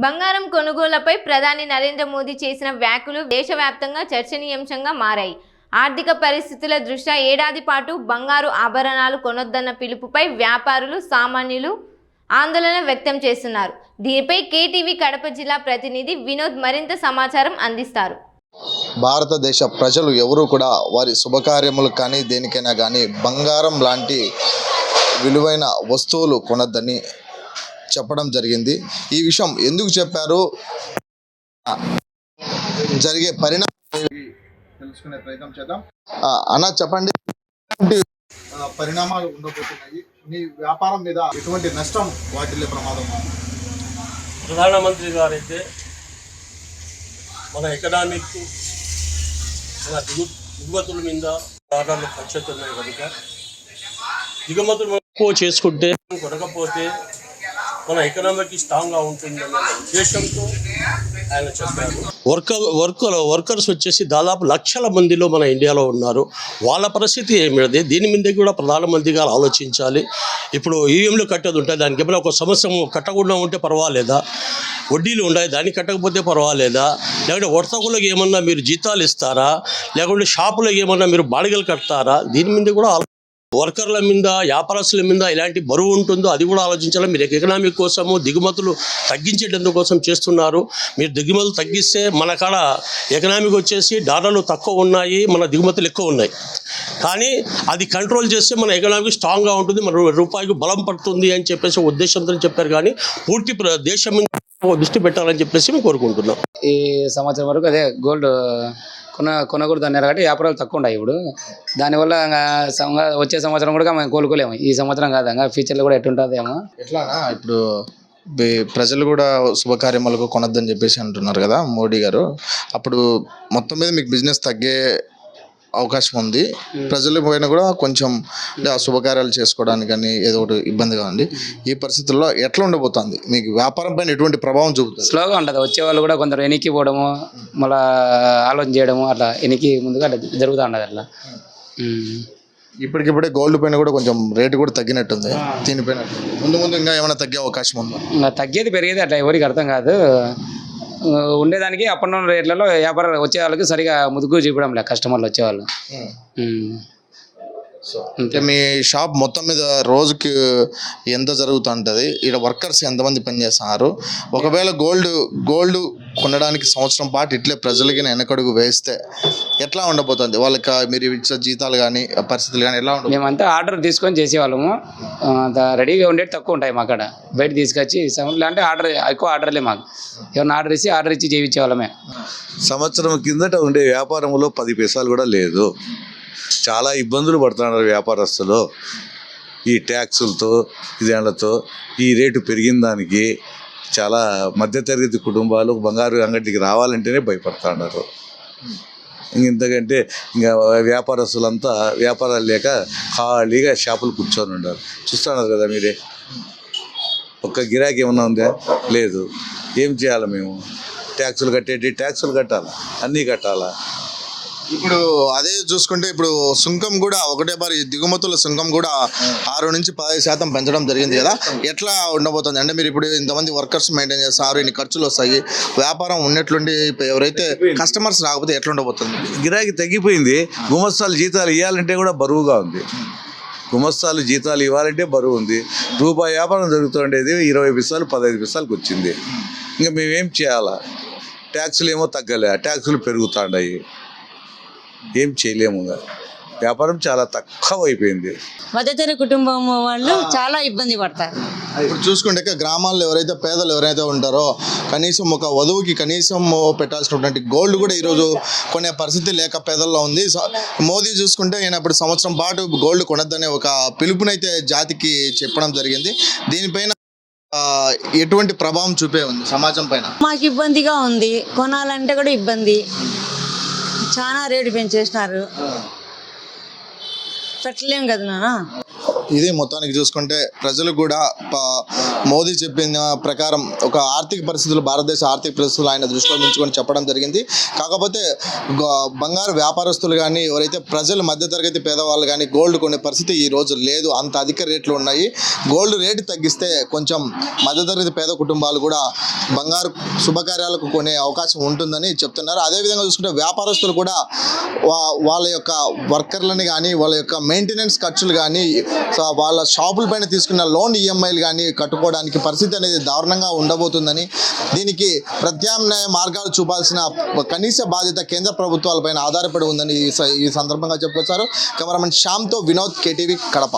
బంగారం కొనుగోళ్లపై ప్రధాని నరేంద్ర మోదీ చేసిన వ్యాఖ్యలు దేశవ్యాప్తంగా చర్చనీయాంశంగా మారాయి. ఆర్థిక పరిస్థితుల దృష్ట్యా ఏడాది పాటు బంగారు ఆభరణాలు కొనొద్దన్న పిలుపుపై వ్యాపారులు, సామాన్యులు ఆందోళన వ్యక్తం చేస్తున్నారు. దీనిపై కేటీవీ కడప జిల్లా ప్రతినిధి వినోద్ మరింత సమాచారం అందిస్తారు. భారతదేశ ప్రజలు ఎవరు కూడా వారి శుభకార్యములు కానీ దేనికైనా కానీ బంగారం లాంటి విలువైన వస్తువులు కొనొద్దని చెప్పడం జరిగింది. ఈ విషయం ఎందుకు చెప్పారు, జరిగే పరిణామం తెలుసుకునే ప్రయత్నం చేద్దాం. అన్న చెప్పండి, పరిణామాలు ఉండబోతున్నాయి, మీ వ్యాపారం మీద ఎటువంటి నష్టం వాటిల్లే ప్రమాదం? ప్రధానమంత్రి గారైతే మన ఎకనామిక్, మన దిగుమతుల మీద ఆర్డర్లు ఖర్చుతున్నాయి కనుక దిగుమతులు ఎక్కువ చేసుకుంటే కొనకపోతే మన ఎకనామిక్ స్ట్రాంగ్గా ఉంటుందనే ఉద్దేశంతో ఆయన చెప్పారు. వర్కర్స్ వచ్చేసి దాదాపు లక్షల మందిలో మన ఇండియాలో ఉన్నారు. వాళ్ళ పరిస్థితి ఏమిటి? దీని మీద కూడా ప్రధానమంత్రి గారు ఆలోచించాలి. ఇప్పుడు ఈవీఎంలు కట్టేది ఉంటాయి, దానికి ఏమైనా ఒక సంవత్సరం కట్టకుండా ఉంటే పర్వాలేదా? వడ్డీలు ఉన్నాయి, దాన్ని కట్టకపోతే పర్వాలేదా? లేకుంటే వర్తకులకు ఏమన్నా మీరు జీతాలు ఇస్తారా? లేకుంటే షాపులకు ఏమన్నా మీరు బాడిగలు కడతారా? దీని మీద కూడా వర్కర్ల మీద, వ్యాపారస్తుల మీద ఎలాంటి బరువు ఉంటుందో అది కూడా ఆలోచించాలి. మీరు ఎకనామిక్ కోసము దిగుమతులు తగ్గించేటందుకోసం చేస్తున్నారు. మీరు దిగుమతులు తగ్గిస్తే మన కాడ ఎకనామిక్ వచ్చేసి డాలర్లు తక్కువ ఉన్నాయి, మన దిగుమతులు ఎక్కువ ఉన్నాయి. కానీ అది కంట్రోల్ చేస్తే మన ఎకనామిక్ స్ట్రాంగ్గా ఉంటుంది, మన రూపాయికి బలం పడుతుంది అని చెప్పేసి ఉద్దేశంతో చెప్పారు. కానీ పూర్తి దేశం మీద దృష్టి పెట్టాలని చెప్పేసి మేము కోరుకుంటున్నాం. ఈ సంవత్సరం వరకు అదే గోల్డ్ కొనకూడదు అన్నారు కాబట్టి వ్యాపారాలు తక్కువ ఉన్నాయి. ఇప్పుడు దానివల్ల వచ్చే సంవత్సరం కూడా మేము కోలుకోలేము. ఈ సంవత్సరం కాదు, ఫ్యూచర్లో కూడా ఎట్టుంటుందేమో. ఎట్లానా ఇప్పుడు ప్రజలు కూడా శుభకార్యములకు కొనొద్దని చెప్పేసి అంటున్నారు కదా మోడీ గారు. అప్పుడు మొత్తం మీద మీకు బిజినెస్ తగ్గే అవకాశం ఉంది. ప్రజల పైన కూడా కొంచెం శుభకార్యాలు చేసుకోవడానికి కానీ ఏదో ఒకటి ఇబ్బందిగా ఉంది. ఈ పరిస్థితుల్లో ఎట్లా ఉండబోతుంది? మీకు వ్యాపారం పైన ఎటువంటి ప్రభావం చూపుతుంది? స్లోగా ఉంటుంది. వచ్చేవాళ్ళు కూడా కొందరు వెనక్కి పోవడము, మళ్ళీ ఆలోచన చేయడము, అట్లా వెనక్కి ముందుగా అట్లా జరుగుతూ ఉంటుంది. అట్లా ఇప్పటికిప్పుడే గోల్డ్ పైన కూడా కొంచెం రేటు కూడా తగ్గినట్టుంది. దీనిపైన ముందు ఇంకా ఏమైనా తగ్గే అవకాశం ఉందా? ఇంకా తగ్గేది పెరిగేది అట్లా ఎవరికి అర్థం కాదు. ఉండేదానికి అప్పుడున్న రేట్లలో వ్యాపారాలు వచ్చే వాళ్ళకి సరిగా ముదుగు చూపడం లేదు కస్టమర్లు వచ్చేవాళ్ళు. అంటే మీ షాప్ మొత్తం మీద రోజుకి ఎంత జరుగుతుంటుంది? ఇక్కడ వర్కర్స్ ఎంతమంది పనిచేస్తున్నారు? ఒకవేళ గోల్డ్ కొనడానికి సంవత్సరం పాటు ఇట్లే ప్రజలకి వెనకడుగు వేస్తే ఎట్లా ఉండబోతుంది? వాళ్ళకి మీరు ఇచ్చే జీతాలు కానీ పరిస్థితులు కానీ ఎలా ఉంటుంది? మేమంతా ఆర్డర్ తీసుకొని చేసేవాళ్ళము. రెడీగా ఉండేది తక్కువ ఉంటాయి మా కాడ. బయట తీసుకొచ్చి అంటే ఆర్డర్ ఎక్కువ ఆర్డర్లే మాకు. ఏమన్నా ఆర్డర్ ఇచ్చి చేయించేవాళ్ళమే. సంవత్సరం కిందట ఉండే వ్యాపారంలో 10 పైసలు కూడా లేదు. చాలా ఇబ్బందులు పడుతున్నారు వ్యాపారస్తులు. ఈ ట్యాక్సులతో ఇదేళ్లతో ఈ రేటు పెరిగిన దానికి చాలా మధ్యతరగతి కుటుంబాలు బంగారు అంగడికి రావాలంటేనే భయపడుతున్నారు. ఇంతకంటే ఇంకా వ్యాపారస్తులంతా వ్యాపారాలు లేక ఖాళీగా షాపులు కూర్చొని ఉన్నారు. చూస్తున్నారు కదా మీరే. ఒక్క గిరాకీ ఏమన్నా ఉందా? లేదు. ఏం చేయాలి మేము? ట్యాక్సులు కట్టాలా, అన్నీ కట్టాలా. ఇప్పుడు అదే చూసుకుంటే ఇప్పుడు సుంకం కూడా ఒకటే బారి దిగుమతుల సుంకం కూడా 6 నుంచి 10% పెంచడం జరిగింది కదా. ఎట్లా ఉండబోతుంది? అంటే మీరు ఇప్పుడు ఇంతమంది వర్కర్స్ మెయింటైన్ చేస్తారు, ఇన్ని ఖర్చులు వస్తాయి, వ్యాపారం ఉన్నట్లుండి ఎవరైతే కస్టమర్స్ రాకపోతే ఎట్లా ఉండబోతుంది? గిరాకీ తగ్గిపోయింది. గుమస్తాలు జీతాలు ఇవ్వాలంటే కూడా బరువుగా ఉంది. గుమస్తాలు జీతాలు ఇవ్వాలంటే బరువు ఉంది. రూపాయి వ్యాపారం జరుగుతుండేది 20 పైసలు 15 పైసలకు వచ్చింది. ఇంకా మేమేం చేయాలా? ట్యాక్సులు ఏమో తగ్గలే, ట్యాక్సులు పెరుగుతున్నాయి. ఏం చేయలేము. వ్యాపారం చాలా తక్కువ అయిపోయింది. మధ్యతరగతి కుటుంబం వాళ్ళు చాలా ఇబ్బంది పడతారు. ఇప్పుడు చూసుకుంటే గ్రామాల్లో ఎవరైతే పేదలు ఎవరైతే ఉంటారో కనీసం ఒక వధువుకి కనీసం పెట్టాల్సినటువంటి గోల్డ్ కూడా ఈరోజు కొనే పరిస్థితి లేక పేదల్లో ఉంది. మోదీ చూసుకుంటే ఈయన ఇప్పుడు సంవత్సరం పాటు గోల్డ్ కొనొద్దనే ఒక పిలుపునైతే జాతికి చెప్పడం జరిగింది. దీనిపైన ఎటువంటి ప్రభావం చూపే ఉంది సమాజం పైన? మాకు ఇబ్బందిగా ఉంది, కొనాలంటే కూడా ఇబ్బంది. చాలా రేటు పెంచేసినారు, పెట్టలేం కదా నాన్న. ఇది మొత్తానికి చూసుకుంటే ప్రజలు కూడా మోదీ చెప్పిన ప్రకారం ఒక ఆర్థిక పరిస్థితులు, భారతదేశ ఆర్థిక పరిస్థితులు ఆయన దృష్టిలో ఉంచుకొని చెప్పడం జరిగింది. కాకపోతే బంగారు వ్యాపారస్తులు కానీ, ఎవరైతే ప్రజలు మధ్యతరగతి పేదవాళ్ళు కానీ గోల్డ్ కొనే పరిస్థితి ఈ రోజు లేదు. అంత అధిక రేట్లు ఉన్నాయి. గోల్డ్ రేటు తగ్గిస్తే కొంచెం మధ్యతరగతి పేద కుటుంబాలు కూడా బంగారు శుభకార్యాలకు కొనే అవకాశం ఉంటుందని చెప్తున్నారు. అదేవిధంగా చూసుకుంటే వ్యాపారస్తులు కూడా వాళ్ళ యొక్క వర్కర్లని కానీ, వాళ్ళ యొక్క మెయింటెనెన్స్ ఖర్చులు కానీ, వాళ్ళ షాపుల పైన తీసుకున్న లోన్ ఈఎంఐలు కానీ కట్టుకోవడానికి పరిస్థితి అనేది దారుణంగా ఉండబోతుందని, దీనికి ప్రత్యామ్నాయ మార్గాలు చూపాల్సిన కనీస బాధ్యత కేంద్ర ప్రభుత్వాలపైన ఆధారపడి ఉందని ఈ సందర్భంగా చెప్పుకొచ్చారు. కెమెరామెన్ శ్యామ్తో వినోద్, కేటీవీ, కడప.